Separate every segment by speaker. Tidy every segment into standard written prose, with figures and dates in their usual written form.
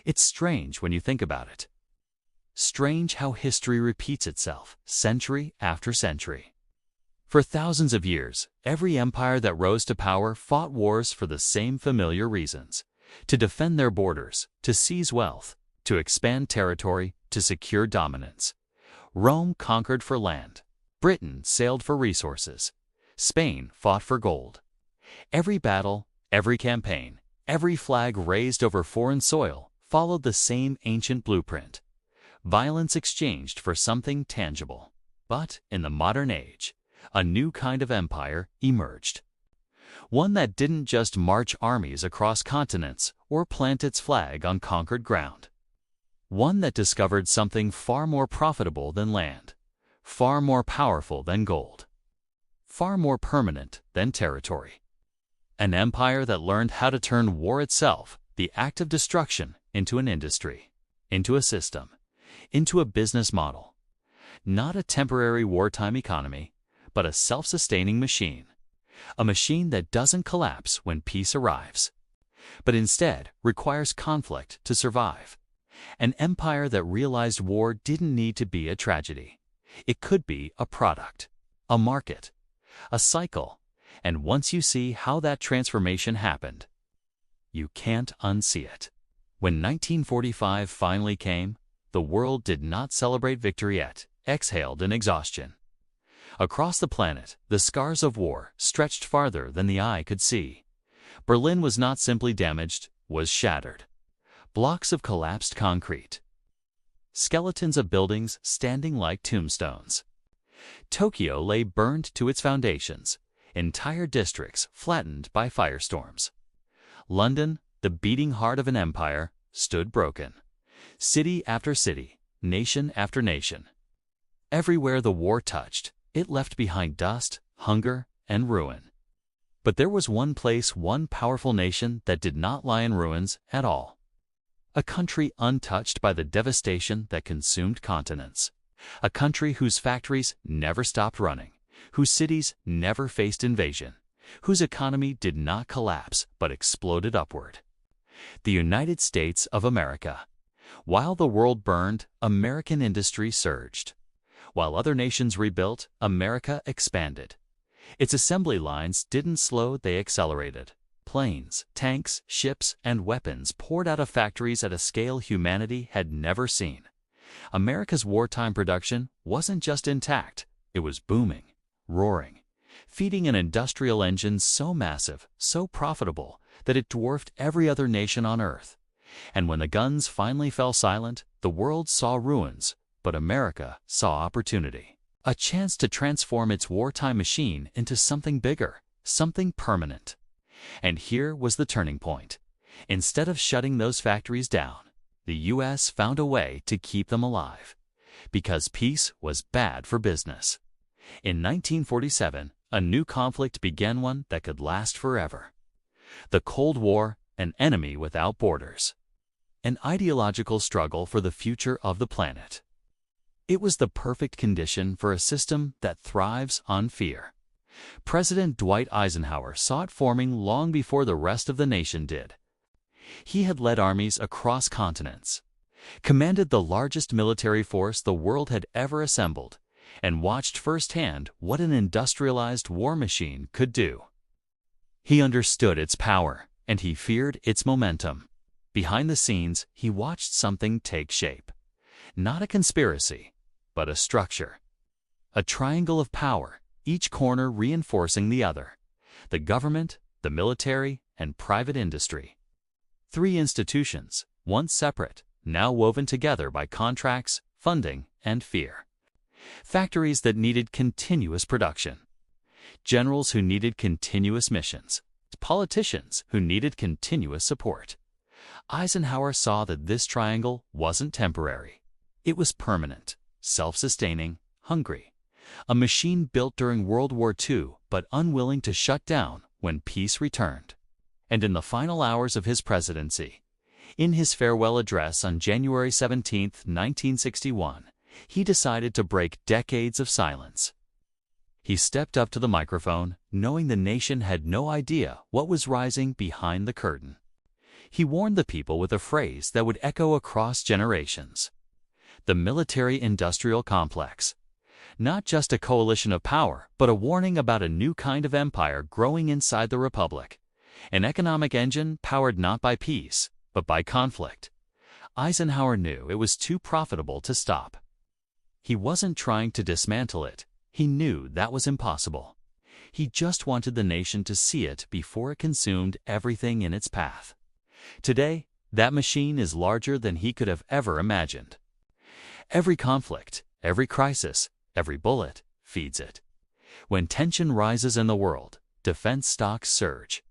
Speaker 1: It's strange when you think about it. Strange how history repeats itself, century after century. For thousands of years, every empire that rose to power fought wars for the same familiar reasons: to defend their borders, to seize wealth, to expand territory, to secure dominance. Rome conquered for land. Britain sailed for resources. Spain fought for gold. Every battle, every campaign, every flag raised over foreign soil followed the same ancient blueprint: violence exchanged for something tangible. But in the modern age, a new kind of empire emerged. One that didn't just march armies across continents or plant its flag on conquered ground. One that discovered something far more profitable than land, far more powerful than gold, far more permanent than territory. An empire that learned how to turn war itself, the act of destruction, into an industry, into a system, into a business model. Not a temporary wartime economy, but a self-sustaining machine. A machine that doesn't collapse when peace arrives, but instead requires conflict to survive. An empire that realized war didn't need to be a tragedy. It could be a product, a market, a cycle, and once you see how that transformation happened, you can't unsee it. When 1945 finally came, the world did not celebrate victory yet, exhaled in exhaustion. Across the planet, the scars of war stretched farther than the eye could see. Berlin was not simply damaged, was shattered. Blocks of collapsed concrete. Skeletons of buildings standing like tombstones. Tokyo lay burned to its foundations, entire districts flattened by firestorms. London, the beating heart of an empire, stood broken. City after city, nation after nation. Everywhere the war touched, it left behind dust, hunger, and ruin. But there was one place, one powerful nation that did not lie in ruins at all. A country untouched by the devastation that consumed continents. A country whose factories never stopped running, whose cities never faced invasion, whose economy did not collapse but exploded upward. The United States of America. While the world burned, American industry surged. While other nations rebuilt, America expanded. Its assembly lines didn't slow, they accelerated. Planes, tanks, ships, and weapons poured out of factories at a scale humanity had never seen. America's wartime production wasn't just intact, it was booming, roaring, feeding an industrial engine so massive, so profitable, that it dwarfed every other nation on Earth. And when the guns finally fell silent, the world saw ruins, but America saw opportunity. A chance to transform its wartime machine into something bigger, something permanent. And here was the turning point. Instead of shutting those factories down, the U.S. found a way to keep them alive. Because peace was bad for business. In 1947, a new conflict began, one that could last forever. The Cold War, an enemy without borders. An ideological struggle for the future of the planet. It was the perfect condition for a system that thrives on fear. President Dwight Eisenhower saw it forming long before the rest of the nation did. He had led armies across continents, commanded the largest military force the world had ever assembled, and watched firsthand what an industrialized war machine could do. He understood its power, and he feared its momentum. Behind the scenes, he watched something take shape. Not a conspiracy, but a structure. A triangle of power, each corner reinforcing the other. The government, the military, and private industry. Three institutions, once separate, now woven together by contracts, funding, and fear. Factories that needed continuous production. Generals who needed continuous missions. Politicians who needed continuous support. Eisenhower saw that this triangle wasn't temporary. It was permanent, self-sustaining, hungry. A machine built during World War II, but unwilling to shut down when peace returned. And in the final hours of his presidency, in his farewell address on January 17, 1961, he decided to break decades of silence. He stepped up to the microphone, knowing the nation had no idea what was rising behind the curtain. He warned the people with a phrase that would echo across generations. The military-industrial complex. Not just a coalition of power, but a warning about a new kind of empire growing inside the Republic. An economic engine powered not by peace, but by conflict. Eisenhower knew it was too profitable to stop. He wasn't trying to dismantle it. He knew that was impossible. He just wanted the nation to see it before it consumed everything in its path. Today, that machine is larger than he could have ever imagined. Every conflict, every crisis, every bullet feeds it. When tension rises in the world, defense stocks surge.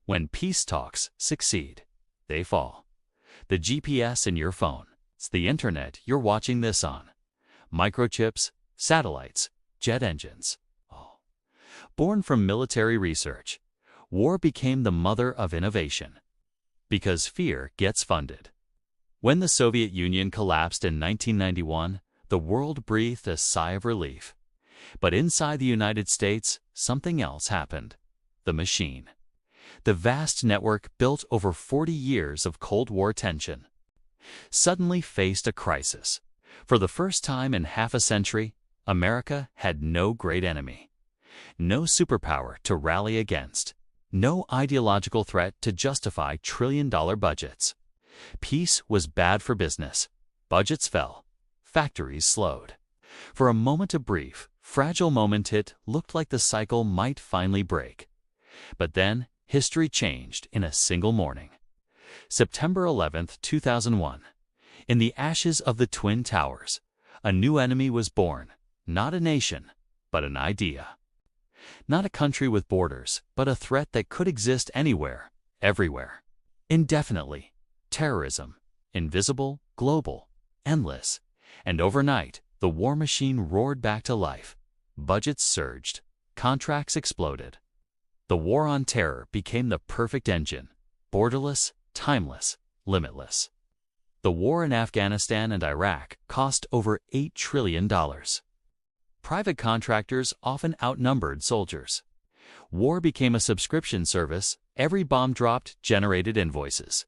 Speaker 1: When peace talks succeed, they fall. The GPS in your phone, it's the internet you're watching this on. Microchips, satellites, jet engines. Oh. Born from military research, war became the mother of innovation. Because fear gets funded. When the Soviet Union collapsed in 1991, the world breathed a sigh of relief. But inside the United States, something else happened. The machine. The vast network built over 40 years of Cold War tension suddenly faced a crisis. For the first time in half a century, America had no great enemy. No superpower to rally against. No ideological threat to justify trillion-dollar budgets. Peace was bad for business. Budgets fell. Factories slowed. For a moment, a brief, fragile moment, it looked like the cycle might finally break. But then, history changed in a single morning. September 11, 2001. In the ashes of the Twin Towers, a new enemy was born. Not a nation, but an idea. Not a country with borders, but a threat that could exist anywhere, everywhere. Indefinitely. Terrorism. Invisible, global, endless. And overnight, the war machine roared back to life. Budgets surged. Contracts exploded. The war on terror became the perfect engine. Borderless, timeless, limitless. The war in Afghanistan and Iraq cost over $8 trillion. Private contractors often outnumbered soldiers. War became a subscription service. Every bomb dropped generated invoices.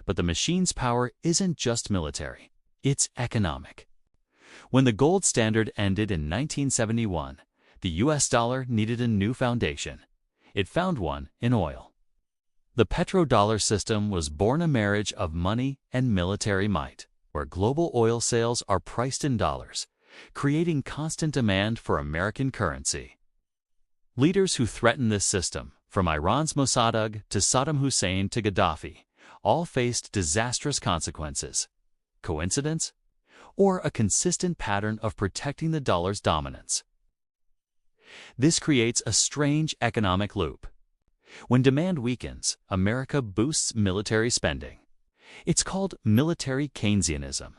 Speaker 1: But the machine's power isn't just military. It's economic. When the gold standard ended in 1971, the US dollar needed a new foundation. It found one in oil. The petrodollar system was born, a marriage of money and military might, where global oil sales are priced in dollars, creating constant demand for American currency. Leaders who threatened this system, from Iran's Mossadegh to Saddam Hussein to Gaddafi, all faced disastrous consequences. Coincidence? Or a consistent pattern of protecting the dollar's dominance? This creates a strange economic loop. When demand weakens, America boosts military spending. It's called military Keynesianism.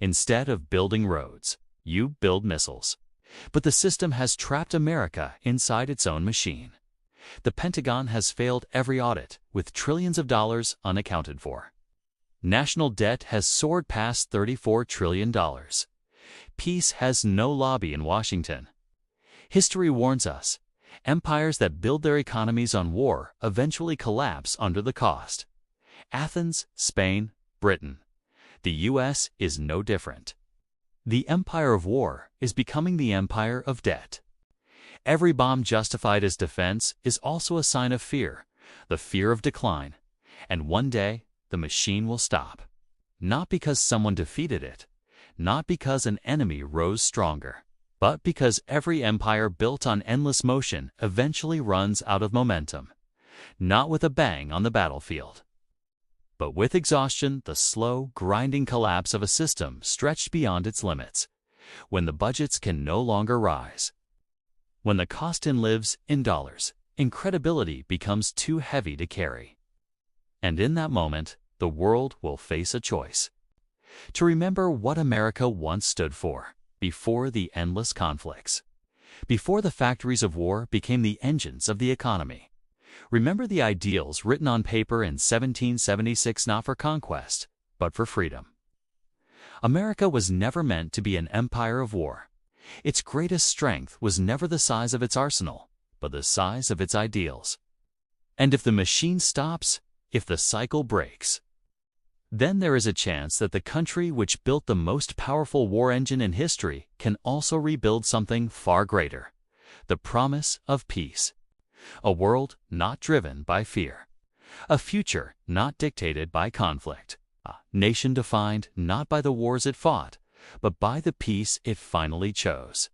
Speaker 1: Instead of building roads, you build missiles. But the system has trapped America inside its own machine. The Pentagon has failed every audit, with trillions of dollars unaccounted for. National debt has soared past $34 trillion. Peace has no lobby in Washington. History warns us. Empires that build their economies on war eventually collapse under the cost. Athens, Spain, Britain. The U.S. is no different. The empire of war is becoming the empire of debt. Every bomb justified as defense is also a sign of fear, the fear of decline. And one day, the machine will stop. Not because someone defeated it, not because an enemy rose stronger, but because every empire built on endless motion eventually runs out of momentum. Not with a bang on the battlefield, but with exhaustion, the slow, grinding collapse of a system stretched beyond its limits, when the budgets can no longer rise. When the cost lives in dollars, incredibility becomes too heavy to carry. And in that moment, the world will face a choice. To remember what America once stood for, before the endless conflicts. Before the factories of war became the engines of the economy. Remember the ideals written on paper in 1776, not for conquest, but for freedom. America was never meant to be an empire of war. Its greatest strength was never the size of its arsenal, but the size of its ideals. And if the machine stops, If the cycle breaks, then there is a chance that the country which built the most powerful war engine in history can also rebuild something far greater: the promise of peace. A world not driven by fear. A future not dictated by conflict. A nation defined not by the wars it fought, but by the peace it finally chose.